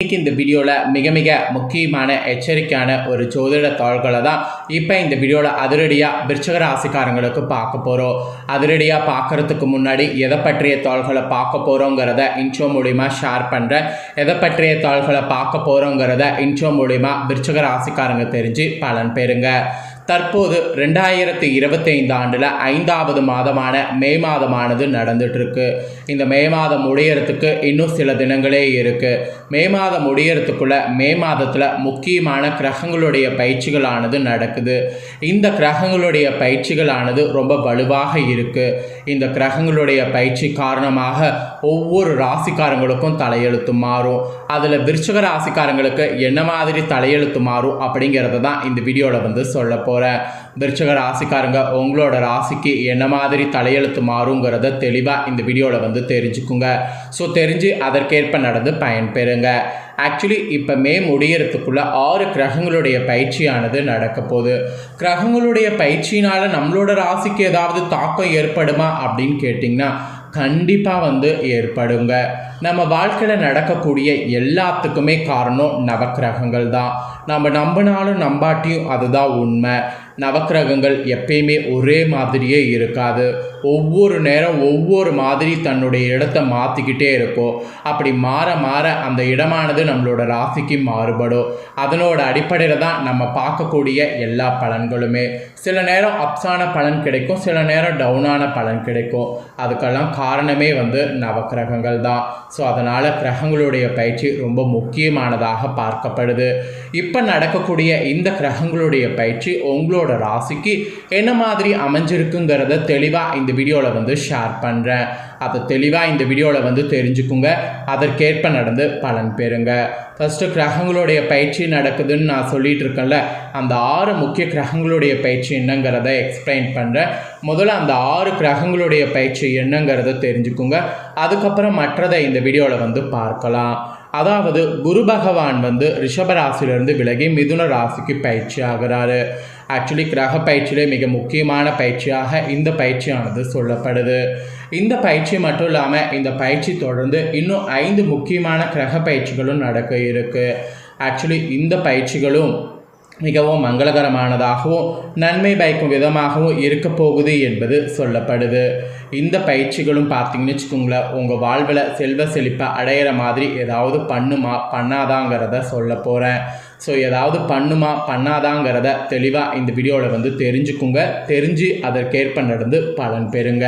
இன்றைக்கி இந்த வீடியோவில் மிக மிக முக்கியமான எச்சரிக்கையான ஒரு ஜோதிட தாள்களை தான் இப்போ இந்த வீடியோவில் அதிரடியாக விருச்சிக ராசிக்காரங்களுக்கு பார்க்க போகிறோம். அதிரடியாக பார்க்குறதுக்கு முன்னாடி எதை பற்றிய தாள்களை பார்க்க போகிறோங்கிறத இன்ட்ரோ மூலிமா ஷேர் பண்ணுறேன். எதை பற்றிய தாள்களை பார்க்க போகிறோங்கிறத இன்ட்ரோ மூலிமா விருச்சிக ராசிக்காரங்க தெரிஞ்சு பலன் பெறுங்க. தற்போது 2025 ஆண்டில் 5வது மாதமான மே மாதமானது நடந்துகிட்ருக்கு. இந்த மே மாதம் முடியறதுக்கு இன்னும் சில தினங்களே இருக்குது. மே மாதம் முடியறதுக்குள்ளே மே மாதத்தில் முக்கியமான கிரகங்களுடைய பயிற்சிகளானது நடக்குது. இந்த கிரகங்களுடைய பயிற்சிகளானது ரொம்ப வலுவாக இருக்குது. இந்த கிரகங்களுடைய பயிற்சி காரணமாக ஒவ்வொரு ராசிக்காரங்களுக்கும் தலையெழுத்து மாறும். அதில் விருச்சிக ராசிக்காரங்களுக்கு என்ன மாதிரி தலையெழுத்து மாறும் அப்படிங்கிறத தான் இந்த வீடியோவில் சொல்ல போகிறேன். விருச்சிக ராசிக்காரங்க உங்களோட ராசிக்கு என்ன மாதிரி தலையெழுத்து மாறுங்கிறத தெளிவாக இந்த வீடியோவில் தெரிஞ்சுக்குங்க. ஸோ தெரிஞ்சு அதற்கேற்ப நடந்து பயன்பெறுங்க. ஆக்சுவலி இப்போ மே முடியறதுக்குள்ளே 6 கிரகங்களுடைய பயிற்சியானது நடக்க போகுது. கிரகங்களுடைய பயிற்சினால் நம்மளோட ராசிக்கு ஏதாவது தாக்கம் ஏற்படுமா அப்படின்னு கேட்டிங்கன்னா கண்டிப்பாக ஏற்படுங்க. நம்ம வாழ்க்கையில் நடக்கக்கூடிய எல்லாத்துக்குமே காரணம் நவக்கிரகங்கள் தான். நம்ம நம்பினாலும் நம்பாட்டியும் அதுதான் உண்மை. நவக்கிரகங்கள் எப்பயுமே ஒரே மாதிரியே இருக்காது. ஒவ்வொரு நேரம் ஒவ்வொரு மாதிரி தன்னுடைய இடத்தை மாற்றிக்கிட்டே இருக்கும். அப்படி மாற மாற அந்த இடமானது நம்மளோட ராசிக்கு மாறுபடும். அதனோட அடிப்படையில் தான் நம்ம பார்க்கக்கூடிய எல்லா பலன்களுமே. சில நேரம் அப்ஸான பலன் கிடைக்கும், சில நேரம் டவுனான பலன் கிடைக்கும். அதுக்கெல்லாம் காரணமே நவக்கிரகங்கள் தான். ஸோ அதனால் கிரகங்களுடைய பயிற்சி ரொம்ப முக்கியமானதாக பார்க்கப்படுது. இப்போ நடக்கக்கூடிய இந்த கிரகங்களுடைய பயிற்சி உங்களோட ராசிக்கு என்ன மாதிரி அமைஞ்சிருக்குங்கிறத தெளிவாக இந்த வீடியோவில் ஷேர் பண்ணுறேன். அதை தெளிவாக இந்த வீடியோவில் தெரிஞ்சுக்குங்க. அதற்கேற்ப நடந்து பலன் பெறுங்க. ஃபஸ்ட்டு கிரகங்களுடைய பயிற்சி நடக்குதுன்னு நான் சொல்லிகிட்டு இருக்கேன்ல, அந்த 6 முக்கிய கிரகங்களுடைய பயிற்சி என்னங்கிறத எக்ஸ்பிளைன் பண்ணுறேன். முதல்ல அந்த 6 கிரகங்களுடைய பயிற்சி என்னங்கிறத தெரிஞ்சுக்குங்க. அதுக்கப்புறம் மற்றதை இந்த வீடியோவில் பார்க்கலாம். அதாவது குரு பகவான் ரிஷபராசிலிருந்து விலகி மிதுன ராசிக்கு பயிற்சி ஆகிறாரு. ஆக்சுவலி கிரக பயிற்சியிலே மிக முக்கியமான பயிற்சியாக இந்த பயிற்சியானது சொல்லப்படுது. இந்த பயிற்சி மட்டும் இல்லாமல் இந்த பயிற்சி தொடர்ந்து இன்னும் 5 முக்கியமான கிரக பயிற்சிகளும் நடக்க இருக்குது. ஆக்சுவலி இந்த பயிற்சிகளும் மிகவும் மங்களகரமானதாகவும் நன்மை பயக்கும் விதமாகவும் இருக்க போகுது என்பது சொல்லப்படுது. இந்த பயிற்சிகளும் பார்த்தீங்கன்னு வச்சுக்கோங்களேன், உங்கள் வாழ்வில் செல்வ செழிப்பை அடையிற மாதிரி ஏதாவது பண்ணுமா பண்ணாதாங்கிறத சொல்ல போகிறேன். ஸோ ஏதாவது பண்ணுமா பண்ணாதாங்கிறத தெளிவாக இந்த வீடியோவில் தெரிஞ்சுக்குங்க. தெரிஞ்சு அதற்கேற்ப நடந்து பலன் பெறுங்க.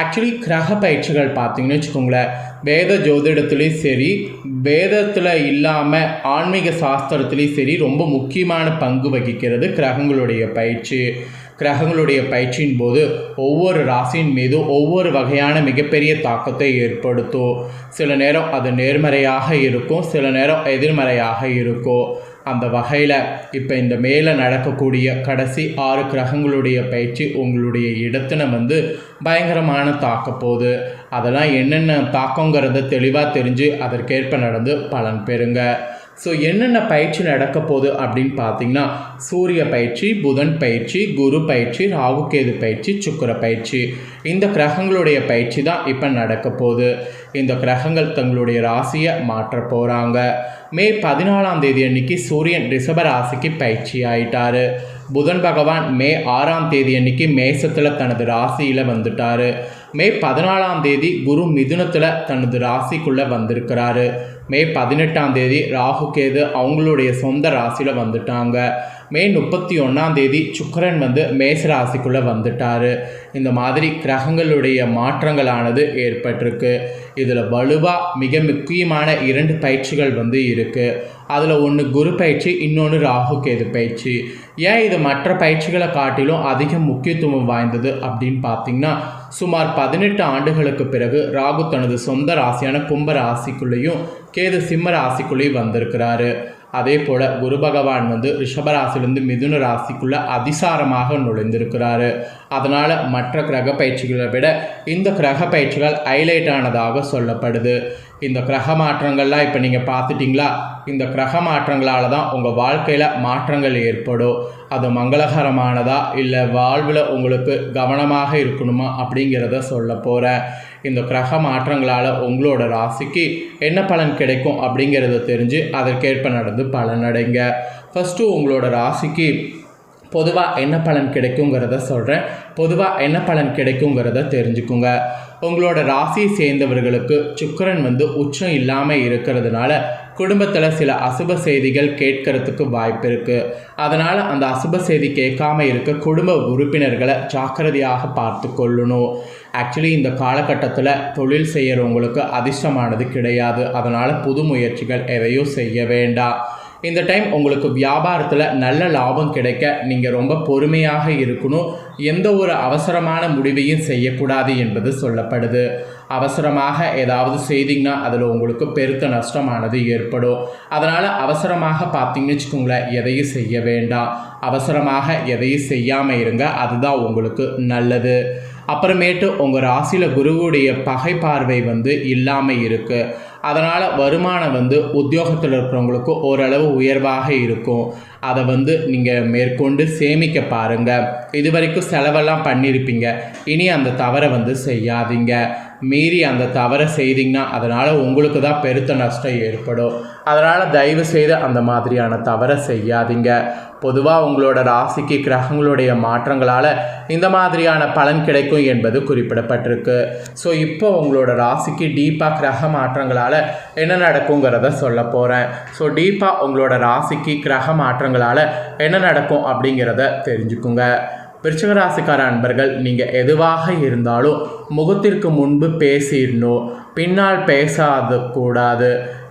ஆக்சுவலி கிரக பயிற்சிகள் பார்த்தீங்கன்னு வச்சுக்கோங்களேன், வேத ஜோதிடத்துலேயும் சரி, வேதத்தில் இல்லாமல் ஆன்மீக சாஸ்திரத்துலேயும் சரி ரொம்ப முக்கியமான பங்கு வகிக்கிறது கிரகங்களுடைய பயிற்சி. கிரகங்களுடைய பயிற்சியின் போது ஒவ்வொரு ராசியின் மீதும் ஒவ்வொரு வகையான மிகப்பெரிய தாக்கத்தை ஏற்படுத்தும். சில நேரம் அது நேர்மறையாக இருக்கும், சில நேரம் எதிர்மறையாக இருக்கும். அந்த வகையில் இப்போ இந்த மேலே நடக்கக்கூடிய கடைசி 6 கிரகங்களுடைய பயிற்சி உங்களுடைய இடத்துல பயங்கரமான தாக்க போகுது. அதெல்லாம் என்னென்ன தாக்கங்கிறத தெளிவாக தெரிஞ்சு அதற்கேற்ப நடந்து பலன் பெறுங்க. ஸோ என்னென்ன பயிற்சி நடக்க போகுது அப்படின்னு பார்த்தீங்கன்னா, சூரிய பயிற்சி, புதன் பயிற்சி, குரு பயிற்சி, ராகுகேது பயிற்சி, சுக்கிர பயிற்சி. இந்த கிரகங்களுடைய பயிற்சி தான் இப்போ நடக்க போகுது. இந்த கிரகங்கள் தங்களுடைய ராசியை மாற்ற போகிறாங்க. மே 14ஆம் தேதி அன்னைக்கு சூரியன் ரிஷப ராசிக்கு பயிற்சி ஆயிட்டாரு. புதன் பகவான் மே 6ஆம் தேதி அன்னைக்கு மேசத்தில் தனது ராசியில் வந்துட்டார். மே 14ஆம் தேதி குரு மிதுனத்தில் தனது ராசிக்குள்ளே வந்திருக்கிறாரு. மே 18ஆம் தேதி ராகுகேது அவங்களுடைய சொந்த ராசியில் வந்துட்டாங்க. மே 31ஆம் தேதி சுக்கிரன் மேச ராசிக்குள்ளே வந்துட்டார். இந்த மாதிரி கிரகங்களுடைய மாற்றங்களானது ஏற்பட்டிருக்கு. இதில் வலுவாக மிக முக்கியமான 2 பயிற்சிகள் இருக்குது. அதில் ஒன்று குரு பயிற்சி, இன்னொன்று ராகுகேது பயிற்சி. ஏன் இது மற்ற பயிற்சிகளை காட்டிலும் அதிக முக்கியத்துவம் வாய்ந்தது அப்படின்னு பார்த்தீங்கன்னா, சுமார் 18 ஆண்டுகளுக்கு பிறகு ராகு தனது சொந்த ராசியான கும்ப ராசிக்குள்ளேயும் கேது சிம்ம ராசிக்குள்ளேயும் வந்திருக்கிறாரு. அதே போல் குரு பகவான் ரிஷபராசிலிருந்து மிதுன ராசிக்குள்ளே அதிசாரமாக நுழைந்திருக்கிறாரு. அதனால் மற்ற கிரக பயிற்சிகளை விட இந்த கிரக பயிற்சிகள் ஹைலைட் ஆனதாக சொல்லப்படுது. இந்த கிரக மாற்றங்கள்லாம் இப்போ நீங்கள் பார்த்துட்டிங்களா, இந்த கிரக மாற்றங்களால் தான் உங்கள் வாழ்க்கையில் மாற்றங்கள் ஏற்படும். அது மங்களகரமானதா இல்லை வாழ்வில் உங்களுக்கு கவனமாக இருக்கணுமா அப்படிங்கிறத சொல்ல போகிறேன். இந்த கிரக மாற்றங்களால் உங்களோட ராசிக்கு என்ன பலன் கிடைக்கும் அப்படிங்கிறத தெரிஞ்சு அதற்கேற்ப நடந்து பலனடைங்க. ஃபஸ்ட்டு உங்களோட ராசிக்கு பொதுவாக என்ன பலன் கிடைக்குங்கிறத சொல்கிறேன். பொதுவாக என்ன பலன் கிடைக்குங்கிறத தெரிஞ்சுக்குங்க. உங்களோட ராசியை சேர்ந்தவர்களுக்கு சுக்கிரன் உச்சம் இல்லாமல் இருக்கிறதுனால குடும்பத்தில் சில அசுப செய்திகள் கேட்கறதுக்கு வாய்ப்பு இருக்குது. அதனால் அந்த அசுப செய்தி கேட்காம இருக்க குடும்ப உறுப்பினர்களை ஜாக்கிரதையாக பார்த்து கொள்ளணும். ஆக்சுவலி இந்த காலகட்டத்தில் தொழில் செய்கிறவங்களுக்கு அதிர்ஷ்டமானது கிடையாது. அதனால் புது முயற்சிகள் எதையும் செய்ய வேண்டாம். இந்த டைம் உங்களுக்கு வியாபாரத்தில் நல்ல லாபம் கிடைக்க நீங்கள் ரொம்ப பொறுமையாக இருக்கணும். எந்த ஒரு அவசரமான முடிவையும் செய்யக்கூடாது என்பது சொல்லப்படுது. அவசரமாக ஏதாவது செய்திங்கன்னா அதில் உங்களுக்கு பெருத்த நஷ்டமானது ஏற்படும். அதனால் அவசரமாக பார்த்தீங்கன்னு வச்சுக்கோங்களேன், எதையும் செய்ய வேண்டாம். அவசரமாக எதையும் செய்யாமல் இருங்க, அதுதான் உங்களுக்கு நல்லது. அப்புறமேட்டு உங்கள் ராசியில் குருவுடைய பகை பார்வை இல்லாமல் இருக்குது. அதனால் வருமானம் உத்தியோகத்தில் இருக்கிறவங்களுக்கு ஓரளவு உயர்வாக இருக்கும். அதை நீங்கள் மேற்கொண்டு சேமிக்க பாருங்கள். இது வரைக்கும் செலவெல்லாம் பண்ணியிருப்பீங்க, இனி அந்த தவறை செய்யாதீங்க. மீறி அந்த தவறை செய்திங்கன்னா அதனால் உங்களுக்கு தான் பெருத்த நஷ்டம் ஏற்படும். அதனால் தயவு செய்து அந்த மாதிரியான தவறை செய்யாதீங்க. பொதுவாக உங்களோட ராசிக்கு கிரகங்களுடைய மாற்றங்களால் இந்த மாதிரியான பலன் கிடைக்கும் என்பது குறிப்பிடப்பட்டிருக்கு. ஸோ இப்போ உங்களோட ராசிக்கு டீப்பாக கிரக மாற்றங்களால் என்ன நடக்குங்கிறத சொல்ல போகிறேன். ஸோ டீப்பாக உங்களோட ராசிக்கு கிரக மாற்றங்களால் என்ன நடக்கும் அப்படிங்கிறத தெரிஞ்சுக்குங்க. விருச்சிக ராசிக்கார அன்பர்கள், நீங்கள் எதுவாக இருந்தாலும் முகத்திற்கு முன்பு பேசிடணும், பின்னால் பேசாத கூடாது.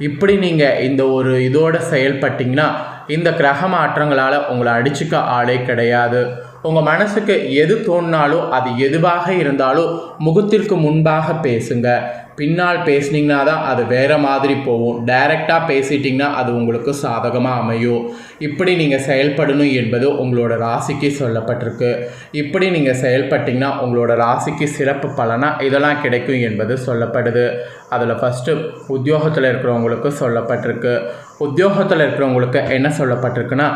இப்படி நீங்கள் இந்த ஒரு இதோடு செயல்பட்டிங்கன்னா இந்த கிரக மாற்றங்களால் உங்களை அடிச்சுக்க ஆளே கிடையாது. உங்கள் மனசுக்கு எது தோணினாலும் அது எதுவாக இருந்தாலும் முகத்திற்கு முன்பாக பேசுங்க. பின்னால் பேசுனீங்கன்னா தான் அது வேறு மாதிரி போகும். டைரெக்டாக பேசிட்டிங்கன்னா அது உங்களுக்கு சாதகமாக அமையும். இப்படி நீங்கள் செயல்படணும் என்பது உங்களோட ராசிக்கு சொல்லப்பட்டிருக்கு. இப்படி நீங்கள் செயல்பட்டிங்கன்னா உங்களோட ராசிக்கு சிறப்பு பலனாக இதெல்லாம் கிடைக்கும் என்பது சொல்லப்படுது. அதில் ஃபஸ்ட்டு உத்தியோகத்தில் இருக்கிறவங்களுக்கு சொல்லப்பட்டிருக்கு. உத்தியோகத்தில் இருக்கிறவங்களுக்கு என்ன சொல்லப்பட்டிருக்குன்னா,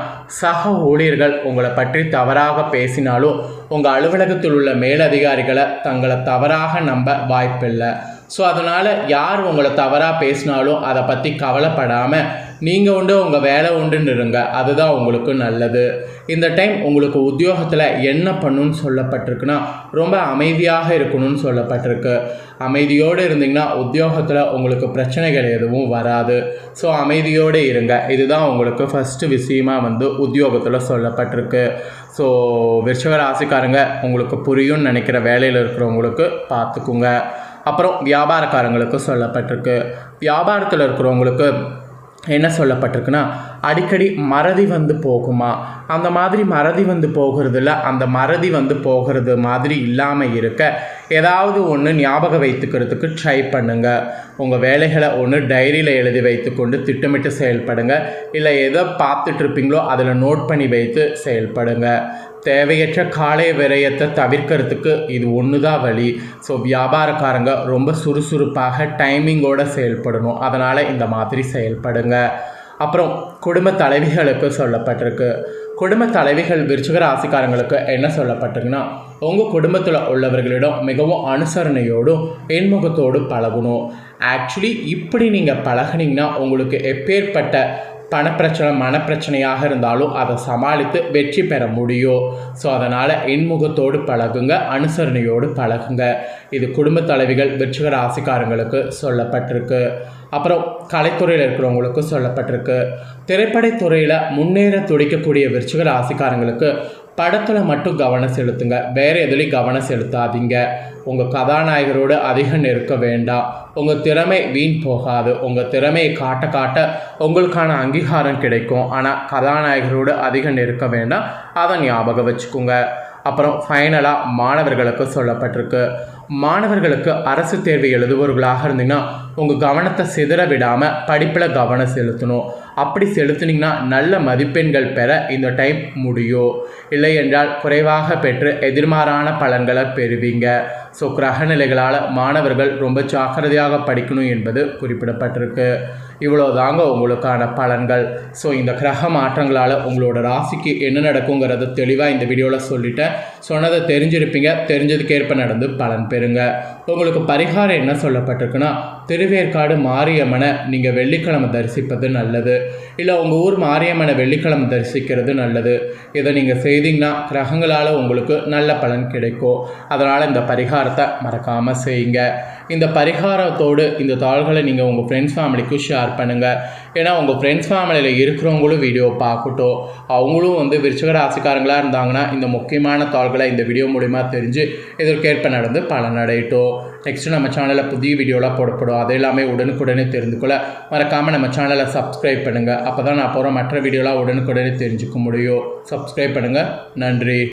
சக ஊழியர்கள் உங்களை பற்றி தவறாக பேசினாலும் உங்கள் அலுவலகத்தில் உள்ள மேலதிகாரிகளை தங்களை தவறாக நம்ப வாய்ப்பில்லை. ஸோ அதனால் யார் உங்களை தவறாக பேசினாலும் அதை பற்றி கவலைப்படாமல் நீங்கள் உண்டு உங்கள் வேலை உண்டுன்னு இருங்க, அதுதான் உங்களுக்கு நல்லது. இந்த டைம் உங்களுக்கு உத்தியோகத்தில் என்ன பண்ணணும்னு சொல்லப்பட்டிருக்குன்னா, ரொம்ப அமைதியாக இருக்கணும்னு சொல்லப்பட்டிருக்கு. அமைதியோடு இருந்தீங்கன்னா உத்தியோகத்தில் உங்களுக்கு பிரச்சனைகள் எதுவும் வராது. ஸோ அமைதியோடு இருங்க, இதுதான் உங்களுக்கு ஃபஸ்ட்டு விஷயமாக உத்தியோகத்தில் சொல்லப்பட்டிருக்கு. ஸோ விருச்சிக ராசிக்காரங்க, உங்களுக்கு புரியும்னு நினைக்கிற வேலையில் இருக்கிறவங்களுக்கு பார்த்துக்குங்க. அப்புறம் வியாபாரக்காரங்களுக்கு சொல்லப்பட்டிருக்கு. வியாபாரத்தில் இருக்கிறவங்களுக்கு என்ன சொல்லப்பட்டிருக்குன்னா, அடிக்கடி மறதி போகுமா, அந்த மாதிரி மறதி போகிறதில்ல, அந்த மறதி போகிறது மாதிரி இல்லாமல் இருக்க ஏதாவது ஒன்று ஞாபகம் வைத்துக்கிறதுக்கு ட்ரை பண்ணுங்கள். உங்கள் வேலைகளை ஒன்று டைரியில் எழுதி வைத்துக்கொண்டு திட்டமிட்டு செயல்படுங்க. இல்லை எதை பார்த்துட்ருப்பீங்களோ அதில் நோட் பண்ணி வைத்து செயல்படுங்க. தேவையற்ற காலை விரயத்தை தவிர்க்கிறதுக்கு இது ஒன்று தான் வழி. ஸோ வியாபாரக்காரங்க ரொம்ப சுறுசுறுப்பாக டைமிங்கோடு செயல்படணும். அதனால் இந்த மாதிரி செயல்படுங்க. அப்புறம் குடும்ப தலைவிகளுக்கு சொல்லப்பட்டிருக்கு. குடும்ப தலைவிகள் விருச்சிக ராசிக்காரங்களுக்கு என்ன சொல்லப்பட்டிருக்குன்னா, உங்கள் குடும்பத்தில் உள்ளவர்களிடம் மிகவும் அனுசரணையோடும் இன்முகத்தோடு பழகணும். ஆக்சுவலி இப்படி நீங்கள் பழகினீங்கன்னா உங்களுக்கு எப்பேற்பட்ட பணப்பிரச்சனை மனப்பிரச்சனையாக இருந்தாலும் அதை சமாளித்து வெற்றி பெற முடியும். ஸோ அதனால் இன்முகத்தோடு பழகுங்க, அனுசரணையோடு பழகுங்க. இது குடும்ப தலைவிகள் விருச்சிக ராசிக்காரங்களுக்கு சொல்லப்பட்டிருக்கு. அப்புறம் கலைத்துறையில் இருக்கிறவங்களுக்கு சொல்லப்பட்டிருக்கு. திரைப்படத்துறையில் முன்னேற துடிக்கக்கூடிய விருச்சிக ராசிக்காரங்களுக்கு படத்தில் மட்டும் கவனம் செலுத்துங்க, வேறு எதுலேயும் கவனம் செலுத்தாதீங்க. உங்கள் கதாநாயகரோடு அதிகம் நெருக்க வேண்டாம். உங்கள் திறமை வீண் போகாது. உங்கள் திறமையை காட்ட காட்ட உங்களுக்கான அங்கீகாரம் கிடைக்கும். ஆனால் கதாநாயகரோடு அதிகம் நெருக்க வேண்டாம், அதை ஞாபகம் வச்சுக்கோங்க. அப்புறம் ஃபைனலாக மாணவர்களுக்கு சொல்லப்பட்டிருக்கு. மாணவர்களுக்கு அரசு தேர்வு எழுதுபவர்களாக இருந்தீங்கன்னா உங்கள் கவனத்தை சிதற விடாமல் படிப்பில் கவனம் செலுத்தணும். அப்படி செலுத்தினீங்கன்னா நல்ல மதிப்பெண்கள் பெற இந்த டைம் முடியும். இல்லை என்றால் குறைவாக பெற்று எதிர்மாறான பலன்களை பெறுவீங்க. ஸோ கிரகநிலைகளால் மாணவர்கள் ரொம்ப ஜாக்கிரதையாக படிக்கணும் என்பது குறிப்பிடப்பட்டிருக்கு. இவ்வளோதாங்க உங்களுக்கான பலன்கள். ஸோ இந்த கிரக மாற்றங்களால் உங்களோட ராசிக்கு என்ன நடக்குங்கிறத தெளிவாக இந்த வீடியோவில் சொல்லிட்டேன். சொன்னதை தெரிஞ்சிருப்பீங்க. தெரிஞ்சதுக்கேற்ப நடந்து பலன் பெறுங்க. உங்களுக்கு பரிகாரம் என்ன சொல்லப்பட்டிருக்குன்னா, திருவேற்காடு மாரியம்மனை நீங்கள் வெள்ளிக்கிழமை தரிசிப்பது நல்லது. இல்லை உங்கள் ஊர் மாரியம்மனை வெள்ளிக்கிழமை தரிசிக்கிறது நல்லது. இதை நீங்கள் செய்தீங்கன்னா கிரகங்களால் உங்களுக்கு நல்ல பலன் கிடைக்கும். அதனால் இந்த பரிகாரத்தை மறக்காமல் செய்யுங்க. இந்த பரிகாரத்தோடு இந்த தாள்களை நீங்கள் உங்கள் ஃப்ரெண்ட்ஸ் ஃபேமிலிக்கும் ஷேர் பண்ணுங்கள். ஏன்னா உங்கள் ஃப்ரெண்ட்ஸ் ஃபேமிலியில் இருக்கிறவங்களும் வீடியோ பார்க்கட்டும். அவங்களும் விருச்சிக ராசிக்காரங்களாக இருந்தாங்கன்னா இந்த முக்கியமான தாள்களை இந்த வீடியோ மூலிமா தெரிஞ்சு இதற்கேற்ப நடந்து பலனடையட்டும். நெக்ஸ்ட்டு நம்ம சேனலில் புதிய வீடியோலாம் போடப்படும். அது எல்லாமே உடனுக்குடனே தெரிந்து கொள்ள மறக்காமல் நம்ம சேனலை சப்ஸ்கிரைப் பண்ணுங்கள். அப்போ தான் நான் போகிற மற்ற வீடியோலாம் உடனுக்குடனே தெரிஞ்சுக்க முடியும். சப்ஸ்கிரைப் பண்ணுங்கள். நன்றி.